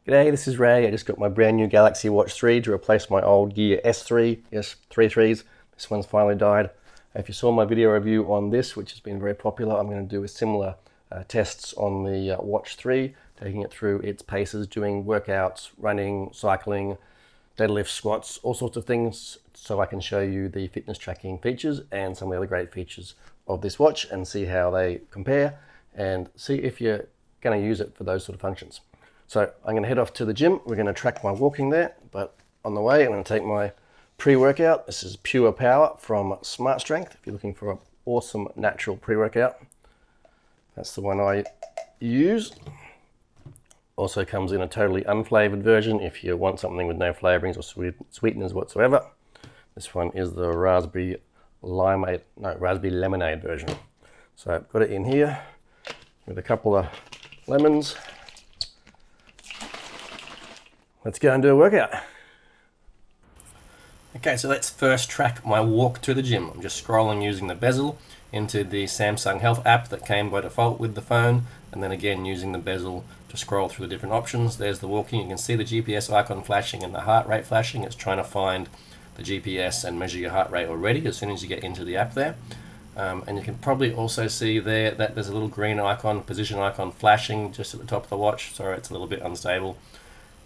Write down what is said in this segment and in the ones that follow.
G'day, this is Ray. I just got my brand new Galaxy Watch 3 to replace my old Gear S3. Yes, 3.3s. This one's finally died. If you saw my video review on this, which has been very popular, I'm going to do a similar tests on the Watch 3, taking it through its paces, doing workouts, running, cycling, deadlifts, squats, all sorts of things, so I can show you the fitness tracking features and some of the other great features of this watch and see how they compare and see if you're going to use it for those sort of functions. So I'm going to head off to the gym. We're going to track my walking there, but on the way I'm going to take my pre-workout. This is Pure Power from Smart Strength. If you're looking for an awesome natural pre-workout, that's the one I use. Also comes in a totally unflavored version if you want something with no flavorings or sweeteners whatsoever. This one is the raspberry lemonade version. So I've got it in here with a couple of lemons. Let's go and do a workout. Okay, so let's first track my walk to the gym. I'm just scrolling using the bezel into the Samsung Health app that came by default with the phone, and then again using the bezel to scroll through the different options. There's the walking. You can see the GPS icon flashing and the heart rate flashing. It's trying to find the GPS and measure your heart rate already as soon as you get into the app there. And you can probably also see there that there's a little green icon, position icon flashing just at the top of the watch. Sorry, it's a little bit unstable.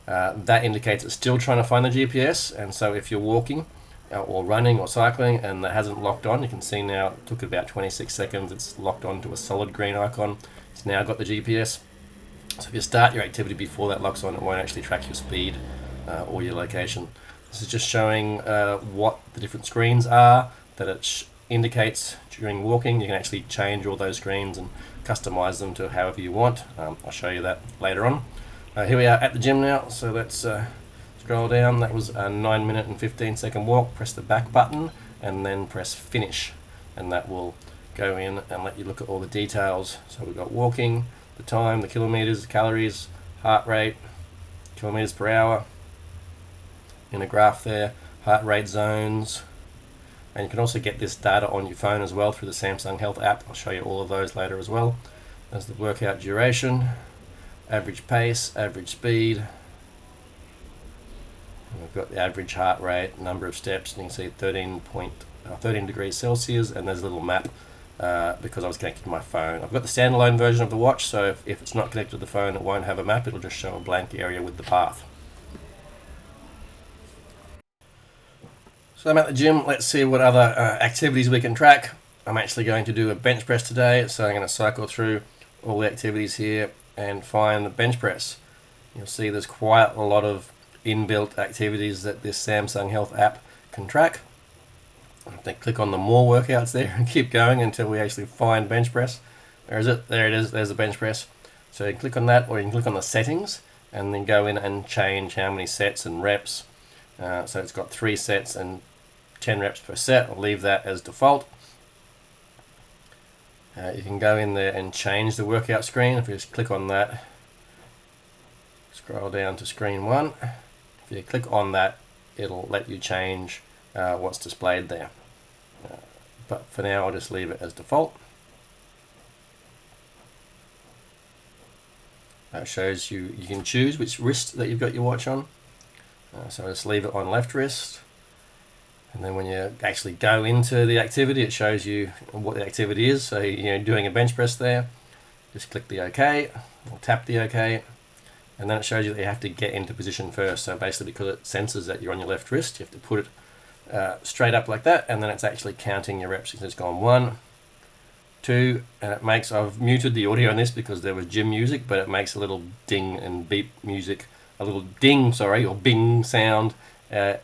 That indicates it's still trying to find the GPS, and so if you're walking or running or cycling and that hasn't locked on, you can see now it took about 26 seconds, it's locked on to a solid green icon. It's now got the GPS. So if you start your activity before that locks on, it won't actually track your speed or your location. This is just showing what the different screens are that it indicates during walking. You can actually change all those screens and customize them to however you want. I'll show you that later on. Here we are at the gym now, so let's scroll down. That was a 9-minute and 15-second walk. Press the back button and then press finish, and that will go in and let you look at all the details. So we've got walking, the time, the kilometers, the calories, heart rate, kilometers per hour, in a graph there, heart rate zones, and you can also get this data on your phone as well through the Samsung Health app. I'll show you all of those later as well. There's the workout duration, average pace, average speed. And we've got the average heart rate, number of steps, and you can see 13 degrees Celsius, and there's a little map because I was connected to my phone. I've got the standalone version of the watch, so if it's not connected to the phone, it won't have a map, it'll just show a blank area with the path. So I'm at the gym. Let's see what other activities we can track. I'm actually going to do a bench press today, so I'm going to cycle through all the activities here and find the bench press. You'll see there's quite a lot of inbuilt activities that this Samsung Health app can track. Then click on the more workouts there and keep going until we actually find bench press. Where is it? There it is. There's the bench press. So you can click on that, or you can click on the settings and then go in and change how many sets and reps. So it's got 3 sets and 10 reps per set. I'll leave that as default. You can go in there and change the workout screen. If you just click on that, scroll down to screen 1. If you click on that, it'll let you change what's displayed there. But for now, I'll just leave it as default. That shows you can choose which wrist that you've got your watch on. So I'll just leave it on left wrist. And then when you actually go into the activity, it shows you what the activity is. So you're doing a bench press there. Just click the OK, or tap the OK, and then it shows you that you have to get into position first. So basically, because it senses that you're on your left wrist, you have to put it straight up like that, and then it's actually counting your reps. It's gone 1, 2, and it makes, I've muted the audio on this because there was gym music, but it makes a little ding and beep music, a little ding, sorry, or bing sound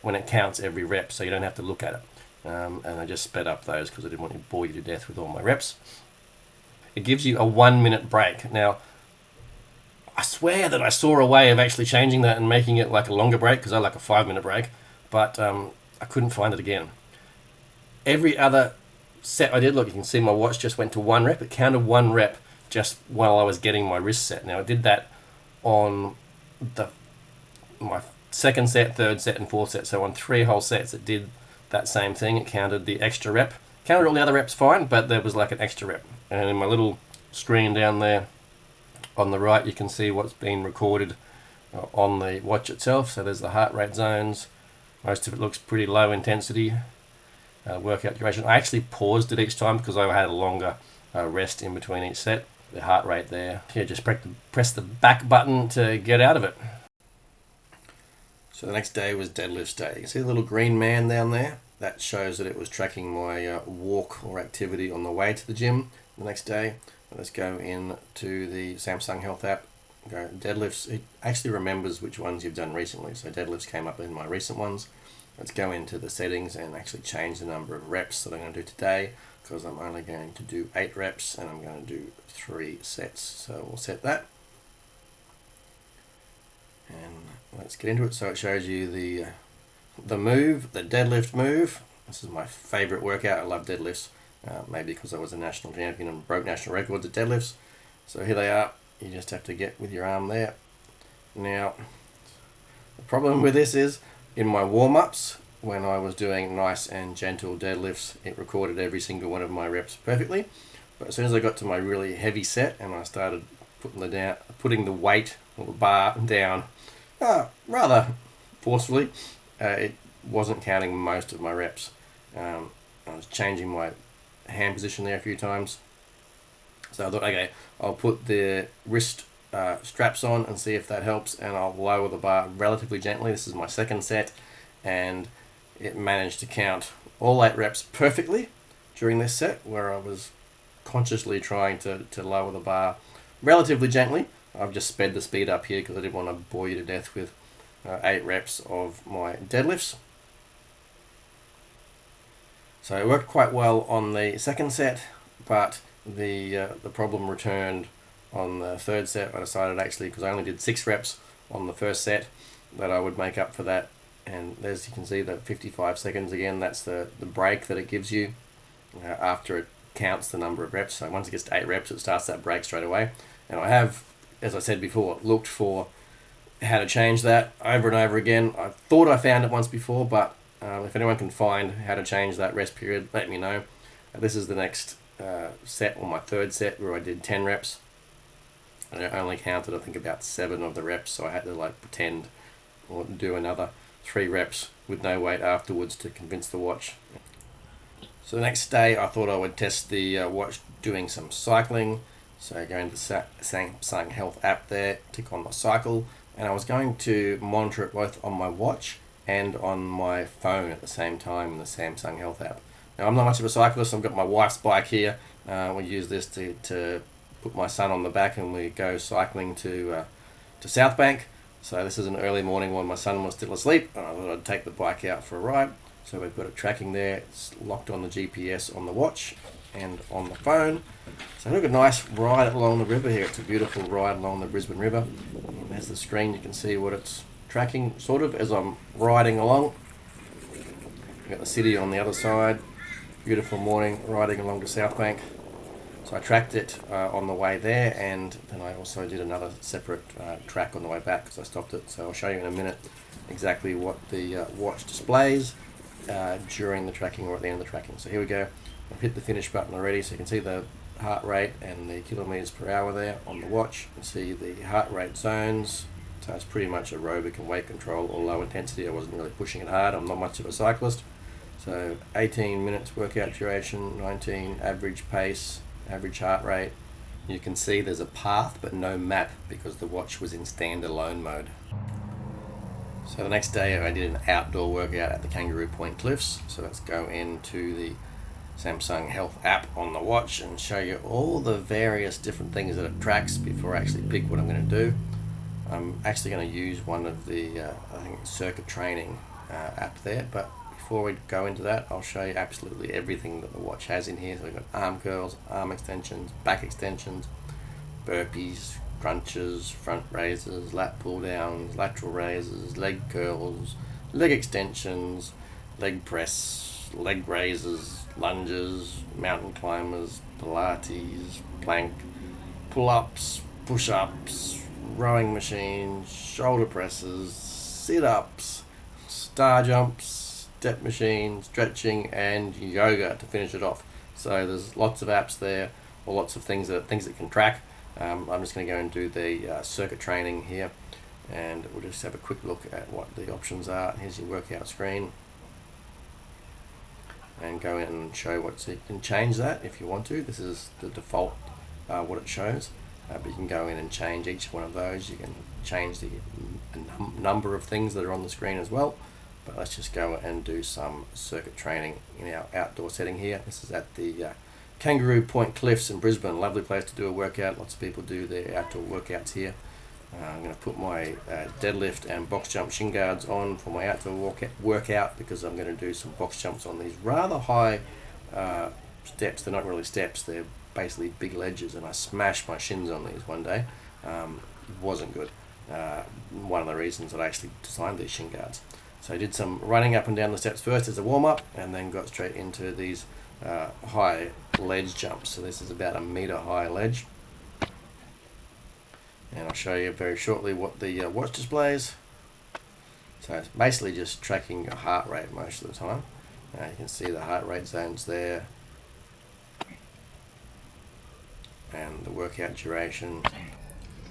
when it counts every rep, so you don't have to look at it. And I just sped up those because I didn't want to bore you to death with all my reps. It gives you a 1-minute break. Now, I swear that I saw a way of actually changing that and making it like a longer break, because I like a 5-minute break, but I couldn't find it again. Every other set I did, look, you can see my watch just went to 1 rep. It counted 1 rep just while I was getting my wrist set. Now, I did that on my second set, third set, and fourth set. So on 3 whole sets, it did that same thing. It counted the extra rep. Counted all the other reps fine, but there was like an extra rep. And in my little screen down there on the right, you can see what's been recorded on the watch itself. So there's the heart rate zones. Most of it looks pretty low intensity. Workout duration. I actually paused it each time because I had a longer rest in between each set. The heart rate there. Yeah, just press the back button to get out of it. So the next day was deadlift day. You can see the little green man down there? That shows that it was tracking my walk or activity on the way to the gym the next day. Let's go into the Samsung Health app. Go deadlifts. It actually remembers which ones you've done recently. So deadlifts came up in my recent ones. Let's go into the settings and actually change the number of reps that I'm going to do today, because I'm only going to do 8 reps and I'm going to do 3 sets. So we'll set that. And let's get into it. So it shows you the move, the deadlift move. This is my favorite workout. I love deadlifts, maybe because I was a national champion and broke national records at deadlifts. So here they are. You just have to get with your arm there. Now, the problem with this is, in my warm-ups, when I was doing nice and gentle deadlifts, it recorded every single one of my reps perfectly. But as soon as I got to my really heavy set and I started putting the weight or the bar down rather forcefully, it wasn't counting most of my reps. I was changing my hand position there a few times. So I thought, okay, I'll put the wrist straps on and see if that helps, and I'll lower the bar relatively gently. This is my second set, and it managed to count all 8 reps perfectly during this set, where I was consciously trying to lower the bar relatively gently. I've just sped the speed up here because I didn't want to bore you to death with 8 reps of my deadlifts. So it worked quite well on the second set, but the problem returned on the third set. I decided, actually, because I only did 6 reps on the first set, that I would make up for that. And as you can see, the 55 seconds again, that's the break that it gives you after it counts the number of reps. So once it gets to 8 reps, it starts that break straight away. And I have, as I said before, looked for how to change that over and over again. I thought I found it once before, but if anyone can find how to change that rest period, let me know. This is the next set, or my third set, where I did 10 reps. And I only counted, I think, about 7 of the reps, so I had to pretend or do another 3 reps with no weight afterwards to convince the watch. So the next day I thought I would test the watch doing some cycling. So go into the Samsung Health app there, tick on the cycle, and I was going to monitor it both on my watch and on my phone at the same time in the Samsung Health app. Now, I'm not much of a cyclist. I've got my wife's bike here. We use this to put my son on the back, and we go cycling to South Bank. So this is an early morning when my son was still asleep, and I thought I'd take the bike out for a ride. So we've got it tracking there. It's locked on the GPS on the watch and on the phone. So look, a nice ride along the river here. It's a beautiful ride along the Brisbane River. And there's the screen. You can see what it's tracking, sort of, as I'm riding along. We've got the city on the other side. Beautiful morning riding along to South Bank. So I tracked it on the way there, and then I also did another separate track on the way back because I stopped it. So I'll show you in a minute exactly what the watch displays during the tracking or at the end of the tracking. So here we go. I've hit the finish button already, so you can see the heart rate and the kilometers per hour there on the watch. You can see the heart rate zones. So it's pretty much aerobic and weight control or low intensity. I wasn't really pushing it hard. I'm not much of a cyclist. So 18 minutes workout duration, 19 average pace, average heart rate. You can see there's a path but no map because the watch was in standalone mode. So the next day I did an outdoor workout at the Kangaroo Point Cliffs. So let's go into the Samsung Health app on the watch and show you all the various different things that it tracks before I actually pick what I'm going to do. I'm actually going to use one of the I think it's circuit training app there, but before we go into that, I'll show you absolutely everything that the watch has in here. So we've got arm curls, arm extensions, back extensions, burpees, crunches, front raises, lat pull downs, lateral raises, leg curls, leg extensions, leg press, leg raises, lunges, mountain climbers, Pilates, plank, pull-ups, push-ups, rowing machines, shoulder presses, sit-ups, star jumps, step machine, stretching, and yoga to finish it off. So there's lots of apps there, or lots of things that can track. I'm just going to go and do the circuit training here, and we'll just have a quick look at what the options are. Here's your workout screen, and go in and show what, so you can change that if you want to. This is the default what it shows, but you can go in and change each one of those. You can change the number of things that are on the screen as well. But let's just go and do some circuit training in our outdoor setting here. This is at the Kangaroo Point Cliffs in Brisbane. Lovely place to do a workout. Lots of people do their outdoor workouts here. I'm going to put my deadlift and box jump shin guards on for my outdoor workout, because I'm going to do some box jumps on these rather high steps. They're not really steps, they're basically big ledges, and I smashed my shins on these one day. It wasn't good. One of the reasons that I actually designed these shin guards. So I did some running up and down the steps first as a warm-up, and then got straight into these high ledge jumps. So this is about a meter high ledge, and I'll show you very shortly what the watch displays. So it's basically just tracking your heart rate most of the time. You can see the heart rate zones there, and the workout duration.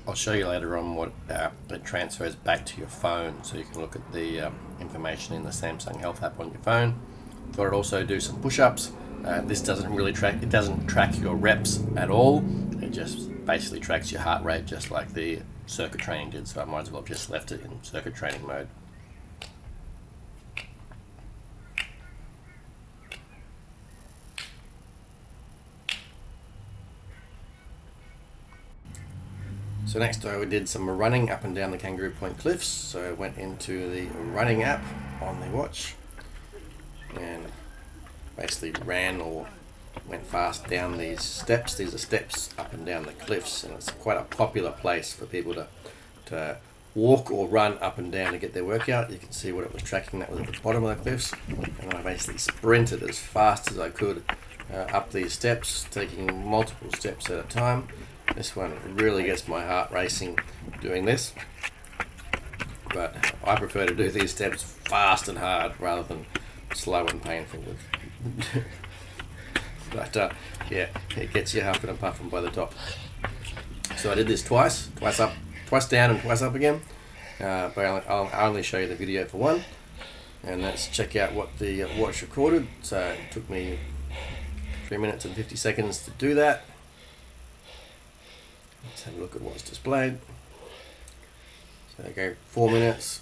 I'll show you later on what it transfers back to your phone, so you can look at the information in the Samsung Health app on your phone. Thought I'd also do some push-ups. This doesn't really track, it doesn't track your reps at all. It just basically tracks your heart rate, just like the circuit training did, so I might as well have just left it in circuit training mode. So next we did some running up and down the Kangaroo Point Cliffs. So I went into the running app on the watch and basically ran or went fast down these steps. These are steps up and down the cliffs, and it's quite a popular place for people to walk or run up and down to get their workout. You can see what it was tracking. That was at the bottom of the cliffs, and I basically sprinted as fast as I could up these steps, taking multiple steps at a time. This one really gets my heart racing doing this, but I prefer to do these steps fast and hard rather than slow and painful. But yeah, it gets you huffing and puffing by the top. So I did this twice up, twice down and twice up again, but I'll only show you the video for one, and let's check out what the watch recorded. So it took me 3 minutes and 50 seconds to do that. Let's have a look at what's displayed. So I go 4 minutes.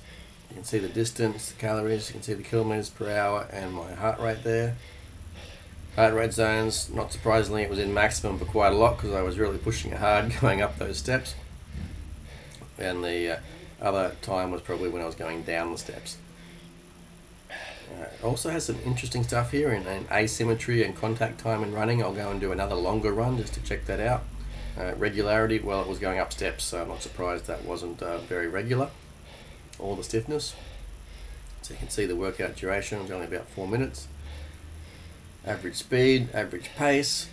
You can see the distance, the calories, you can see the kilometers per hour, and my heart rate there. Heart rate zones, not surprisingly, it was in maximum for quite a lot because I was really pushing it hard going up those steps. And the other time was probably when I was going down the steps. It also has some interesting stuff here in asymmetry and contact time in running. I'll go and do another longer run just to check that out. Regularity, well, it was going up steps, so I'm not surprised that wasn't very regular. All the stiffness. So you can see the workout duration was only about 4 minutes. Average speed, average pace,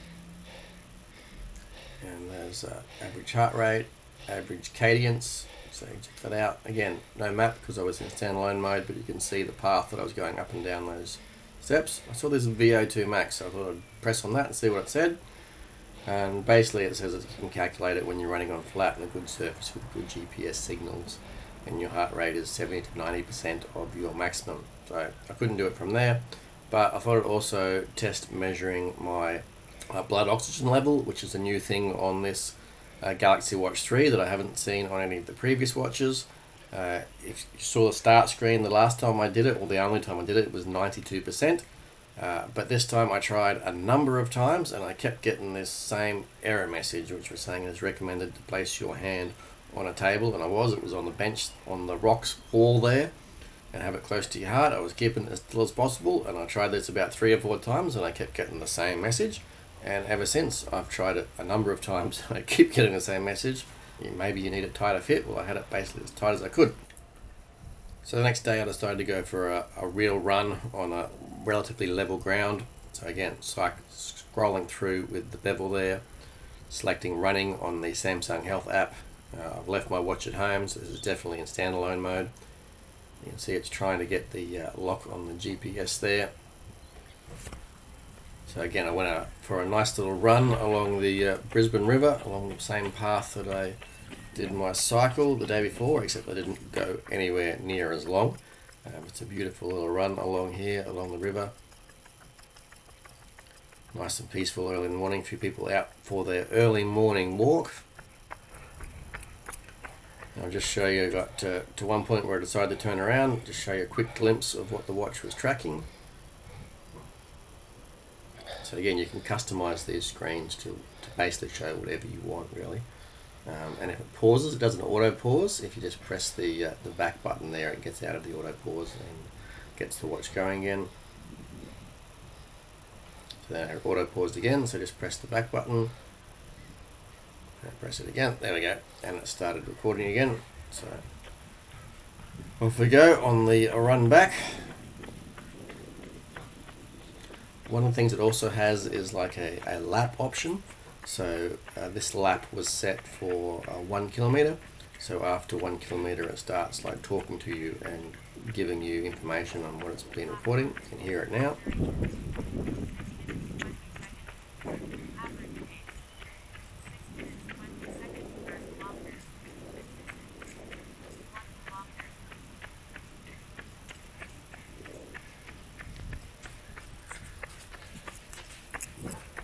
and there's average heart rate, average cadence. So you can check that out. Again, no map because I was in standalone mode, but you can see the path that I was going up and down those steps. I saw this in VO2 max, so I thought I'd press on that and see what it said. And basically it says that you can calculate it when you're running on flat and a good surface with good GPS signals, and your heart rate is 70 to 90% of your maximum. So I couldn't do it from there, but I thought I'd also test measuring my blood oxygen level, which is a new thing on this Galaxy Watch 3 that I haven't seen on any of the previous watches. If you saw the start screen the last time I did it, or the only time I did it, it was 92%. But this time I tried a number of times and I kept getting this same error message, which was saying it's recommended to place your hand on a table, and it was on the bench on the rocks wall there, and have it close to your heart. I was keeping it as still as possible, and I tried this about 3 or 4 times and I kept getting the same message, and ever since I've tried it a number of times I keep getting the same message. Maybe you need a tighter fit. Well, I had it basically as tight as I could. So the next day I decided to go for a real run on a relatively level ground. So again, scrolling through with the bevel there, selecting running on the Samsung Health app. I've left my watch at home, so this is definitely in standalone mode. You can see it's trying to get the lock on the GPS there. So again, I went out for a nice little run along the Brisbane River, along the same path that I did my cycle the day before, except I didn't go anywhere near as long. It's a beautiful little run along here, along the river. Nice and peaceful early in the morning. A few people out for their early morning walk. I'll just show you, I got to one point where I decided to turn around, just show you a quick glimpse of what the watch was tracking. So again, you can customize these screens to basically show whatever you want, really. And if it pauses, it doesn't auto pause. If you just press the back button there, it gets out of the auto pause and gets the watch going again. So then it auto paused again, so just press the back button. Press it again, there we go, and it started recording again. So off we go on the run back. One of the things it also has is like a lap option. So this lap was set for 1 kilometer. So after 1 kilometer it starts like talking to you and giving you information on what it's been recording. You can hear it now.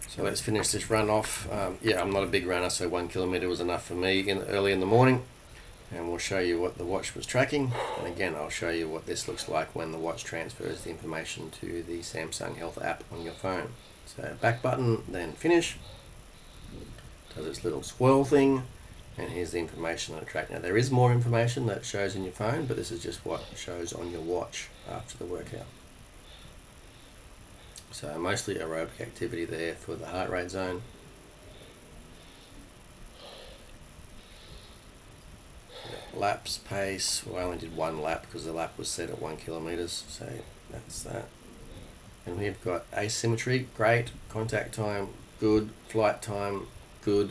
So let's finish this run off. Yeah, I'm not a big runner, so 1 kilometer was enough for me early in the morning. And we'll show you what the watch was tracking. And again, I'll show you what this looks like when the watch transfers the information to the Samsung Health app on your phone. So back button, then finish. Does this little swirl thing, and here's the information on the track. Now there is more information that shows in your phone, but this is just what shows on your watch after the workout. So mostly aerobic activity there for the heart rate zone. Laps, pace, well, I only did 1 lap because the lap was set at 1 kilometers, so that's that. And we've got asymmetry, great, contact time, good, flight time, good,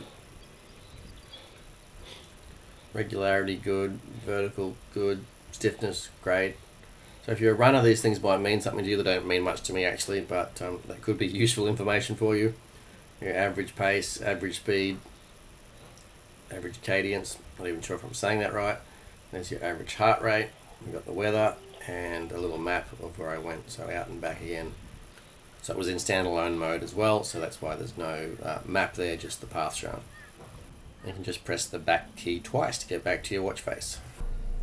regularity, good, vertical, good, stiffness, great. So if you're a runner, these things might mean something to you. They don't mean much to me actually, but that could be useful information for you. Your average pace, average speed, average cadence, not even sure if I'm saying that right. There's your average heart rate. We've got the weather and a little map of where I went, so out and back again. So it was in standalone mode as well, so that's why there's no map there, just the path shown. You can just press the back key twice to get back to your watch face.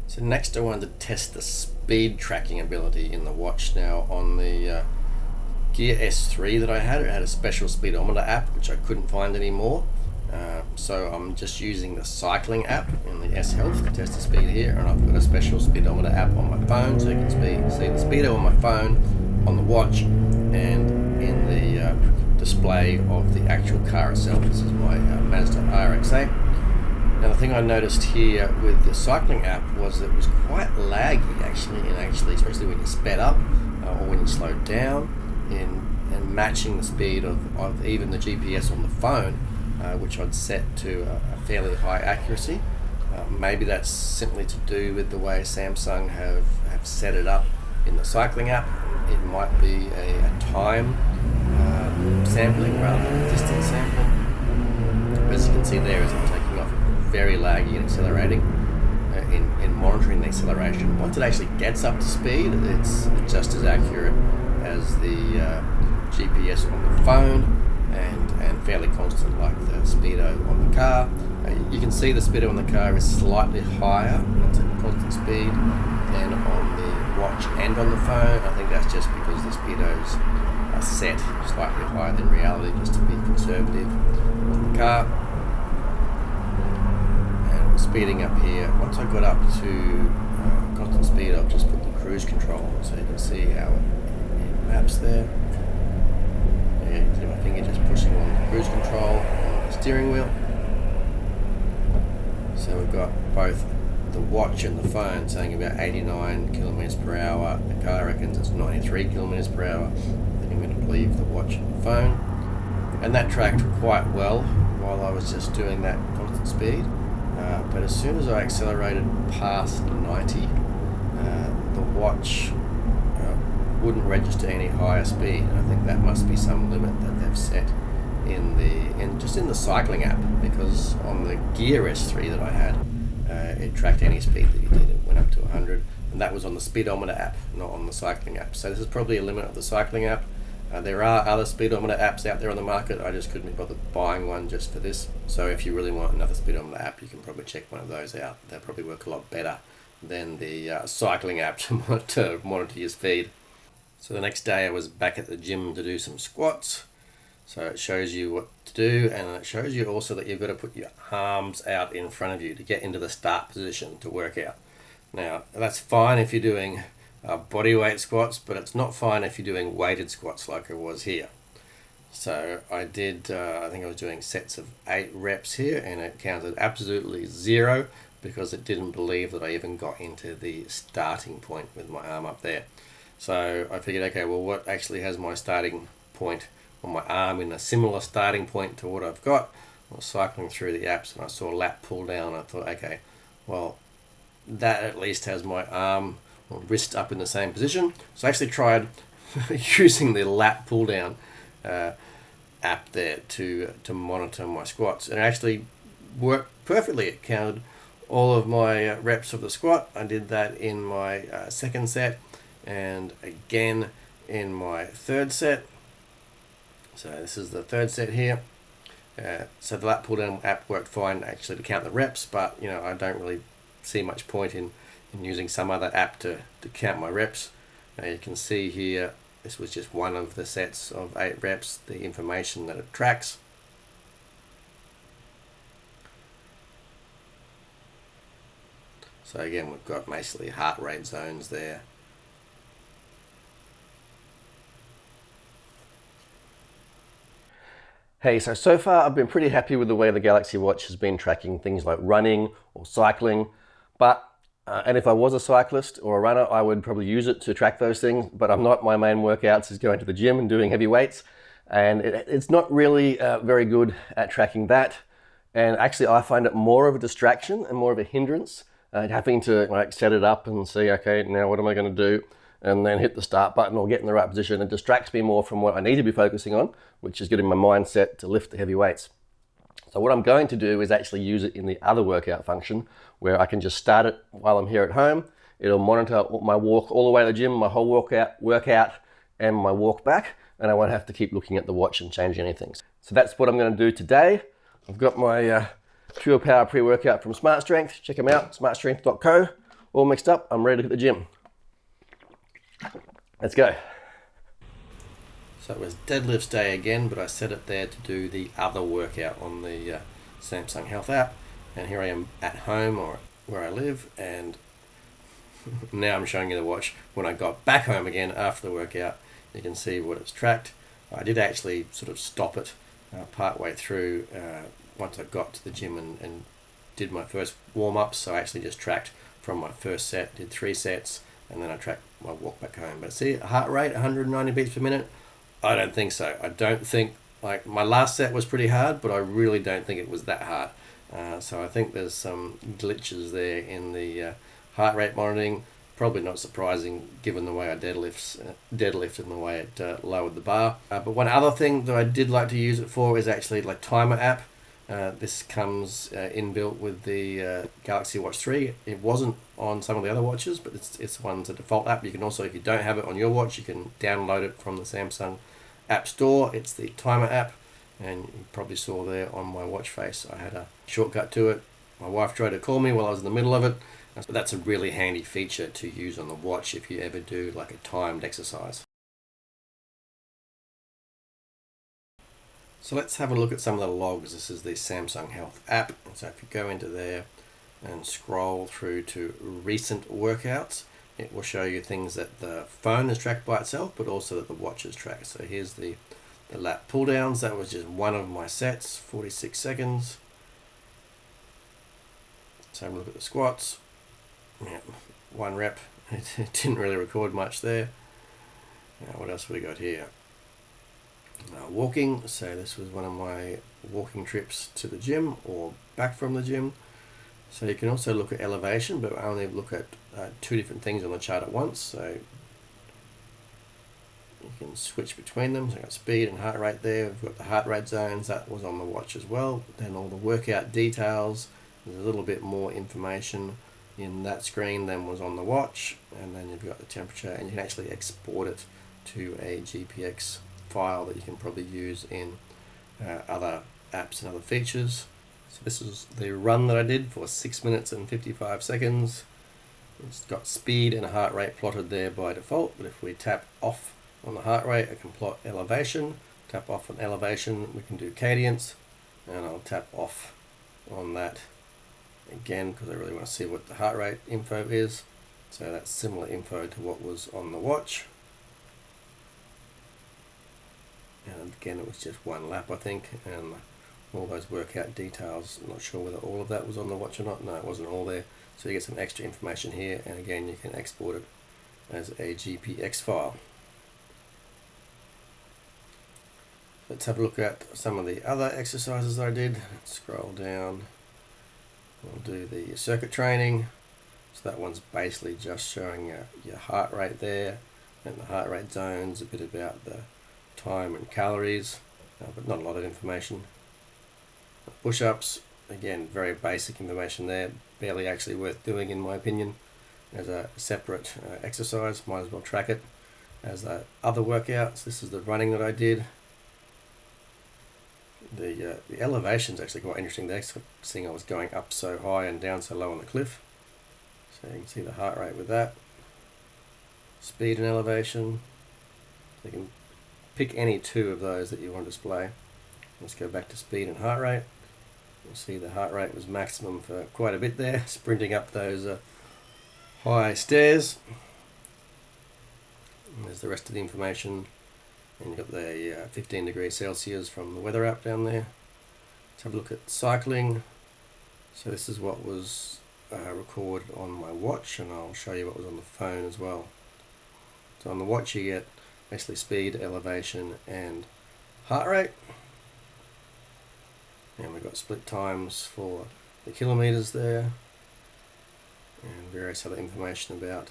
So next I wanted to test the speed tracking ability in the watch. Now on the Gear S3 that I had, it had a special speedometer app which I couldn't find anymore. So I'm just using the cycling app in the S Health to test the speed here, and I've got a special speedometer app on my phone, so you can see the speedo on my phone, on the watch, and in the display of the actual car itself. This is my Mazda RX-8. Now the thing I noticed here with the cycling app was that it was quite laggy actually, especially when you sped up or when you slowed down, and matching the speed of even the GPS on the phone, which I'd set to a fairly high accuracy. Maybe that's simply to do with the way Samsung have set it up in the cycling app. It might be a time sampling rather than distance sampling. As you can see there, as I'm taking off, very laggy and accelerating. In monitoring the acceleration, once it actually gets up to speed, it's just as accurate as the GPS on the phone, and fairly constant like the Speedo on the car. You can see the Speedo on the car is slightly higher, it's at constant speed, than on the watch and on the phone. I think that's just because the Speedos are set slightly higher than reality, just to be conservative on the car. And we're speeding up here. Once I got up to constant speed, I've just put the cruise control on, so you can see how it maps there. Yeah, you can see my finger just pushing on the cruise control on the steering wheel. So we've got both the watch and the phone saying about 89 kilometers per hour. The car reckons it's 93 kilometers per hour. I think I'm going to believe the watch and the phone. And that tracked quite well while I was just doing that constant speed. But as soon as I accelerated past 90, the watch wouldn't register any higher speed. And I think that must be some limit that they've set in the cycling app, because on the Gear S3 that I had, it tracked any speed that you did. It went up to 100, and that was on the Speedometer app, not on the cycling app. So this is probably a limit of the cycling app. There are other speedometer apps out there on the market. I just couldn't be bothered buying one just for this. So if you really want another speedometer app, you can probably check one of those out. They'll probably work a lot better than the cycling app to monitor your speed. So the next day I was back at the gym to do some squats. So it shows you what to do, and it shows you also that you've got to put your arms out in front of you to get into the start position to work out. Now that's fine if you're doing body weight squats, but it's not fine if you're doing weighted squats like I was here. So I did, I think I was doing sets of 8 reps here, and it counted absolutely 0 because it didn't believe that I even got into the starting point with my arm up there. So I figured, okay, well, what actually has my starting point on my arm in a similar starting point to what I've got? I was cycling through the apps and I saw lat pull down. I thought, okay, well, that at least has my arm or wrist up in the same position. So I actually tried using the lat pull down app there to monitor my squats, and it actually worked perfectly. It counted all of my reps of the squat. I did that in my second set and again in my third set. So this is the third set here. So the lat pull down app worked fine actually to count the reps, but you know, I don't really see much point in using some other app to count my reps. Now you can see here, this was just one of the sets of 8 reps, the information that it tracks. So again, we've got basically heart rate zones there. Hey, so far I've been pretty happy with the way the Galaxy Watch has been tracking things like running or cycling, but and if I was a cyclist or a runner, I would probably use it to track those things, but I'm not. My main workouts is going to the gym and doing heavy weights, and it's not really very good at tracking that. And actually I find it more of a distraction and more of a hindrance, having to like set it up and see, okay, now what am I going to do? And then hit the start button or get in the right position. It distracts me more from what I need to be focusing on, which is getting my mindset to lift the heavy weights. So what I'm going to do is actually use it in the other workout function, where I can just start it while I'm here at home. It'll monitor my walk all the way to the gym, my whole workout and my walk back, and I won't have to keep looking at the watch and changing anything. So that's what I'm going to do today. I've got my Pure Power pre-workout from Smart Strength. Check them out, smartstrength.co. All mixed up, I'm ready to hit the gym. Let's go. So it was deadlifts day again, but I set it there to do the other workout on the Samsung Health app. And here I am at home or where I live, and now I'm showing you the watch. When I got back home again after the workout, you can see what it's tracked. I did actually sort of stop it part way through once I got to the gym and did my first warm-ups. So I actually just tracked from my first set, did 3 sets, and then I tracked my walk back home. But see, heart rate 190 beats per minute. I don't think so. I don't think, like, my last set was pretty hard, but I really don't think it was that hard. So I think there's some glitches there in the heart rate monitoring. Probably not surprising given the way I deadlift and the way it lowered the bar. But one other thing that I did like to use it for is actually like timer app. This comes inbuilt with the Galaxy Watch 3. It wasn't on some of the other watches, but it's one's a default app. You can also, if you don't have it on your watch, you can download it from the Samsung App Store. It's the timer app, and you probably saw there on my watch face I had a shortcut to it. My wife tried to call me while I was in the middle of it. So that's a really handy feature to use on the watch if you ever do like a timed exercise. So let's have a look at some of the logs. This is the Samsung Health app. So if you go into there and scroll through to recent workouts, it will show you things that the phone is tracked by itself, but also that the watch is tracked. So here's the lat pull downs. That was just one of my sets, 46 seconds. Let's have a look at the squats. Yeah, 1 rep. It didn't really record much there. Now, what else have we got here? Walking. So this was one of my walking trips to the gym or back from the gym. So you can also look at elevation, but only look at 2 different things on the chart at once. So you can switch between them. So I've got speed and heart rate there. We've got the heart rate zones. That was on the watch as well. Then all the workout details There's a little bit more information in that screen than was on the watch, and then you've got the temperature, and you can actually export it to a GPX file that you can probably use in other apps and other features. So this is the run that I did for 6 minutes and 55 seconds. It's got speed and heart rate plotted there by default, but if we tap off on the heart rate, I can plot elevation. Tap off on elevation, we can do cadence, and I'll tap off on that again because I really want to see what the heart rate info is. So that's similar info to what was on the watch. And again, it was just one lap, I think, and all those workout details, I'm not sure whether all of that was on the watch or not. No, it wasn't all there. So you get some extra information here, and again, you can export it as a GPX file. Let's have a look at some of the other exercises I did. Let's scroll down. We'll do the circuit training. So that one's basically just showing your heart rate there, and the heart rate zones, a bit about the time and calories, but not a lot of information. Push-ups, again, very basic information there, barely actually worth doing in my opinion. As a separate exercise, might as well track it as the other workouts. This is the running that I did. The elevation is actually quite interesting there, seeing I was going up so high and down so low on the cliff. So you can see the heart rate with that. Speed and elevation. So you can pick any two of those that you want to display. Let's go back to speed and heart rate. You'll see the heart rate was maximum for quite a bit there, sprinting up those high stairs. And there's the rest of the information. And you've got the 15 degrees Celsius from the weather app down there. Let's have a look at cycling. So this is what was recorded on my watch, and I'll show you what was on the phone as well. So on the watch you get basically speed, elevation and heart rate. And we've got split times for the kilometers there, and various other information about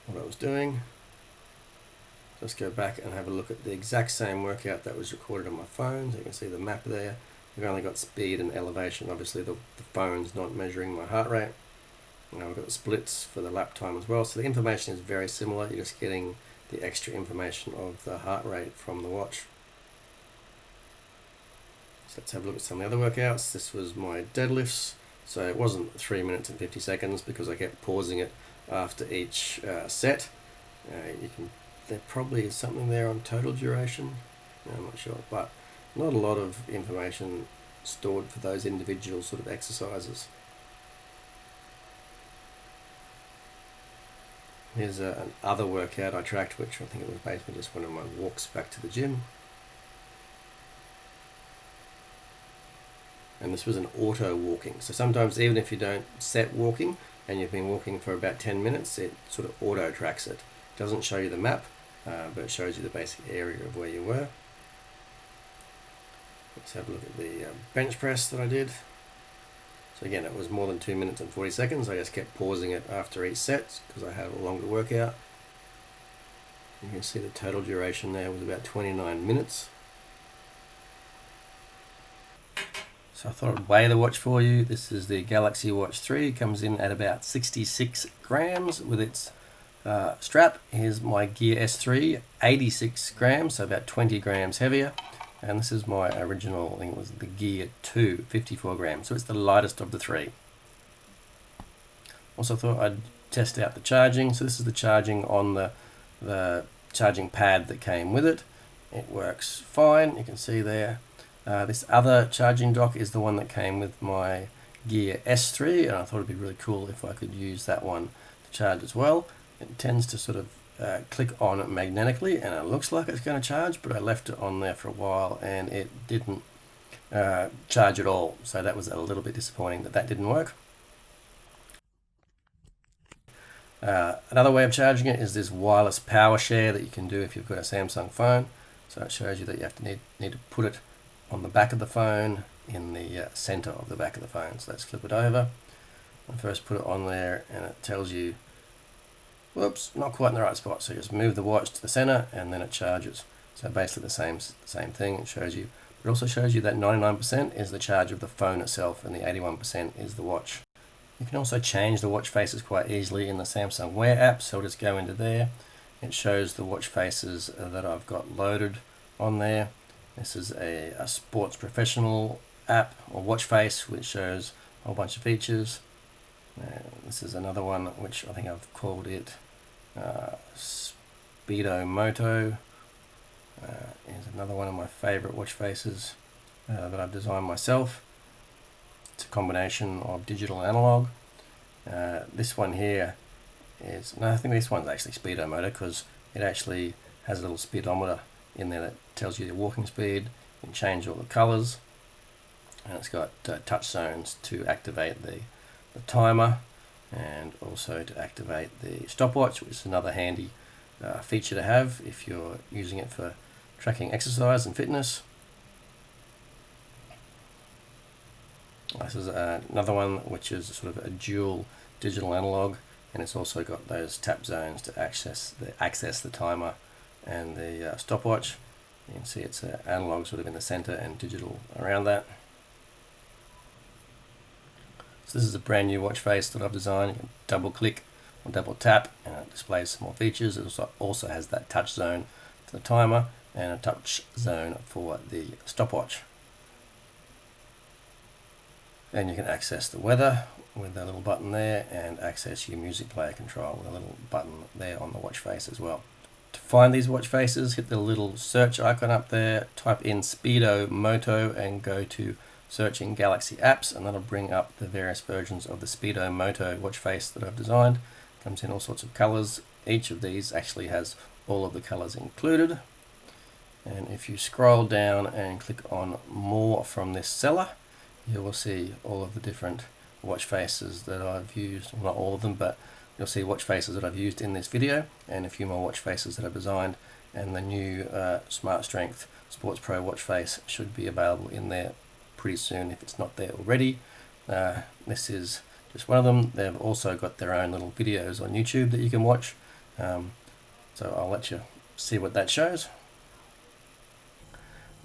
what I was doing. Let's go back and have a look at the exact same workout that was recorded on my phone. So you can see the map there. We've only got speed and elevation. Obviously the phone's not measuring my heart rate. Now we've got the splits for the lap time as well. So the information is very similar. You're just getting the extra information of the heart rate from the watch. So let's have a look at some of the other workouts. This was my deadlifts. So it wasn't 3 minutes and 50 seconds because I kept pausing it after each set. There probably is something there on total duration. No, I'm not sure, but not a lot of information stored for those individual sort of exercises. Here's another workout I tracked, which I think it was basically just one of my walks back to the gym. And this was an auto walking. So sometimes even if you don't set walking and you've been walking for about 10 minutes, it sort of auto tracks it. It doesn't show you the map, but it shows you the basic area of where you were. Let's have a look at the bench press that I did. So again, it was more than 2 minutes and 40 seconds. I just kept pausing it after each set because I had a longer workout. You can see the total duration there was about 29 minutes. So I thought I'd weigh the watch for you. This is the Galaxy Watch 3. It comes in at about 66 grams with its strap. Here's my Gear S3, 86 grams, so about 20 grams heavier. And this is my original, I think it was the Gear 2, 54 grams. So it's the lightest of the three. Also thought I'd test out the charging. So this is the charging on the charging pad that came with it. It works fine, you can see there. This other charging dock is the one that came with my Gear S3, and I thought it'd be really cool if I could use that one to charge as well. It tends to sort of click on it magnetically, and it looks like it's going to charge, but I left it on there for a while and it didn't charge at all, so that was a little bit disappointing that didn't work. Another way of charging it is this wireless power share that you can do if you've got a Samsung phone. So it shows you that you have to need to put it on the back of the phone, in the center of the back of the phone. So let's flip it over. I first put it on there and it tells you, whoops, not quite in the right spot. So you just move the watch to the center and then it charges. So basically the same thing. It shows you It also shows you that 99% is the charge of the phone itself and the 81% is the watch. You can also change the watch faces quite easily in the Samsung Wear app, so I'll just go into there. It shows the watch faces that I've got loaded on there. This is a sports professional app or watch face which shows a whole bunch of features. This is another one which I think I've called it Speedo Moto. Is another one of my favorite watch faces that I've designed myself. It's a combination of digital and analog. This one here is, no, I think this one's actually Speedometer, because it actually has a little speedometer in there that tells you your walking speed. You can change all the colors, and it's got touch zones to activate the timer and also to activate the stopwatch, which is another handy feature to have if you're using it for tracking exercise and fitness. This is another one which is sort of a dual digital analog, and it's also got those tap zones to access the timer and the stopwatch. You can see it's analog sort of in the center and digital around that. So this is a brand new watch face that I've designed. You can double click or double tap and it displays some more features. It also has that touch zone for the timer and a touch zone for the stopwatch. And you can access the weather with that little button there, and access your music player control with a little button there on the watch face as well. To find these watch faces, hit the little search icon up there, type in Speedo Moto and go to searching Galaxy apps, and that'll bring up the various versions of the Speedo Moto watch face that I've designed. Comes in all sorts of colors. Each of these actually has all of the colors included. And if you scroll down and click on more from this seller, you will see all of the different watch faces that I've used. Well, not all of them, but you'll see watch faces that I've used in this video, and a few more watch faces that I've designed, and the new Smart Strength Sports Pro watch face should be available in there pretty soon if it's not there already. This is just one of them. They've also got their own little videos on YouTube that you can watch, so I'll let you see what that shows.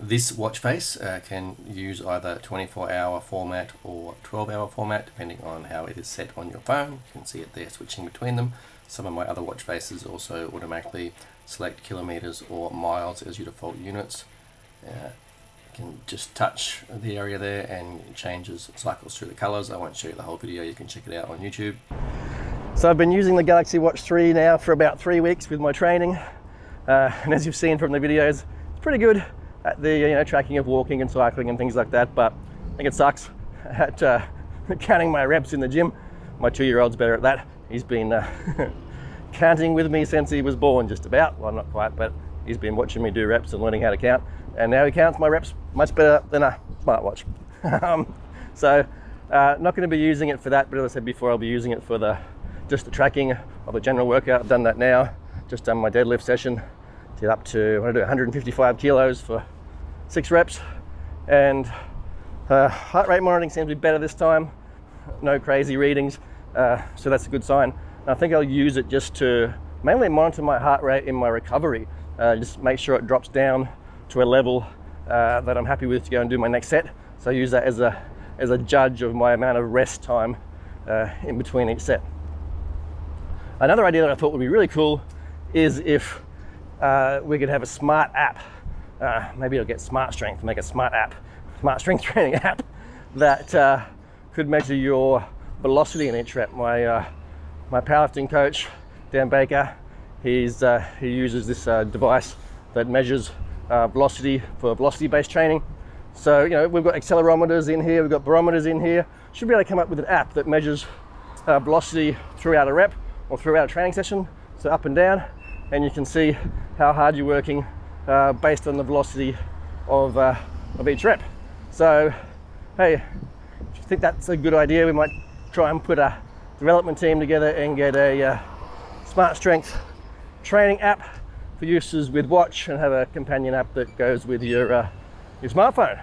This watch face can use either 24-hour format or 12-hour format, depending on how it is set on your phone. You can see it there switching between them. Some of my other watch faces also automatically select kilometers or miles as your default units. You can just touch the area there and it changes, cycles through the colors. I won't show you the whole video, you can check it out on YouTube. So I've been using the Galaxy Watch 3 now for about 3 weeks with my training, and as you've seen from the videos, it's pretty good at the tracking of walking and cycling and things like that, but I think it sucks at counting my reps in the gym. My 2-year-old's better at that. He's been counting with me since he was born, just about. Well, not quite, but he's been watching me do reps and learning how to count, and now he counts my reps much better than a smartwatch. So not going to be using it for that, but as I said before, I'll be using it for just the tracking of the general workout. I've done that now. Just done my deadlift session. Did up to, I want to do 155 kilos for 6 reps, and heart rate monitoring seems to be better this time. No crazy readings, so that's a good sign. And I think I'll use it just to mainly monitor my heart rate in my recovery. Just make sure it drops down to a level that I'm happy with to go and do my next set. So I use that as a judge of my amount of rest time in between each set. Another idea that I thought would be really cool is if we could have a smart app. Maybe I'll get Smart Strength, make a smart strength training app that could measure your velocity in each rep. My powerlifting coach, Dan Baker, he uses this device that measures velocity for velocity-based training. So we've got accelerometers in here, we've got barometers in here. Should be able to come up with an app that measures velocity throughout a rep or throughout a training session, so up and down, and you can see how hard you're working based on the velocity of each rep. So hey, if you think that's a good idea, we might try and put a development team together and get a Smart Strength training app for uses with watch, and have a companion app that goes with your smartphone.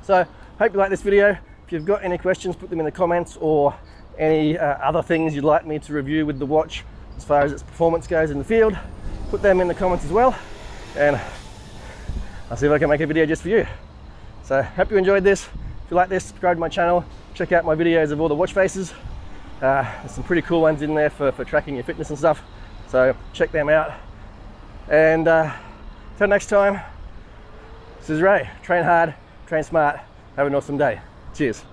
So hope you like this video. If you've got any questions, put them in the comments, or any other things you'd like me to review with the watch as far as its performance goes in the field, put them in the comments as well. And I'll see if I can make a video just for you. So hope you enjoyed this. If you like this, subscribe to my channel. Check out my videos of all the watch faces. There's some pretty cool ones in there for tracking your fitness and stuff. So check them out. And till next time, this is Ray. Train hard, train smart. Have an awesome day. Cheers.